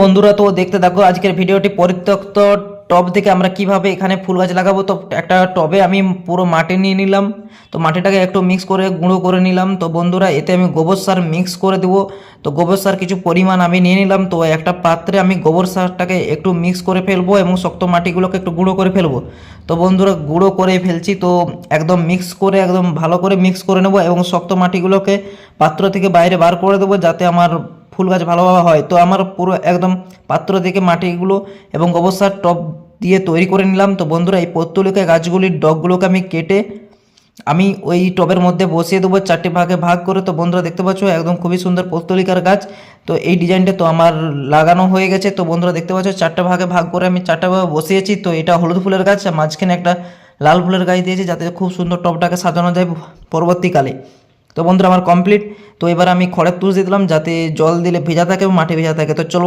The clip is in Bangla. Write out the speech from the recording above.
বন্ধুরা, তো দেখতে থাকো আজকের ভিডিওটি। পরিত্যক্ত টব থেকে আমরা কিভাবে এখানে ফুল গাছ লাগাবো। তো একটা টবে আমি পুরো মাটি নিয়ে নিলাম, তো মাটিটাকে একটু মিক্স করে গুঁড়ো করে নিলাম। তো বন্ধুরা, এতে আমি গোবর সার মিক্স করে দেবো। তো গোবর সার কিছু পরিমাণ আমি নিয়ে নিলাম। তো একটা পাত্রে আমি গোবর সারটাকে একটু মিক্স করে ফেলবো এবং শক্ত মাটিগুলোকে একটু গুঁড়ো করে ফেলবো। তো বন্ধুরা, গুঁড়ো করে ফেলছি। তো একদম মিক্স করে একদম ভালো করে মিক্স করে নেবো এবং শক্ত মাটিগুলোকে পাত্র থেকে বাইরে বার করে দেবো, যাতে আমার ফুল গাছ ভালোভাবে হয়। তো আমার পুরো একদম পাত্র থেকে মাটিগুলো এবং গোবর সার টব দিয়ে তৈরি করে নিলাম। তো বন্ধুরা, এই পত্তলিকা গাছগুলির ডগগুলোকে আমি কেটে আমি ওই টবের মধ্যে বসিয়ে দেবো চারটি ভাগে ভাগ করে। তো বন্ধুরা, দেখতে পাচ্ছ একদম খুবই সুন্দর পত্তলিকার গাছ। তো এই ডিজাইনটা তো আমার লাগানো হয়ে গেছে। তো বন্ধুরা, দেখতে পাচ্ছ চারটা ভাগে ভাগ করে আমি চারটা ভাগে বসিয়েছি। তো এটা হলুদ ফুলের গাছ, আর মাঝখানে একটা লাল ফুলের গাছ দিয়েছি, যাতে খুব সুন্দর টবটাকে সাজানো যায় পরবর্তীকালে। তো বন্ধুরা, আমার কমপ্লিট। তো এবার আমি খড়ের তুষ দিয়ে দিলাম, যাতে জল দিলে ভেজা থাকে এবং মাটি ভেজা থাকে। তো চলো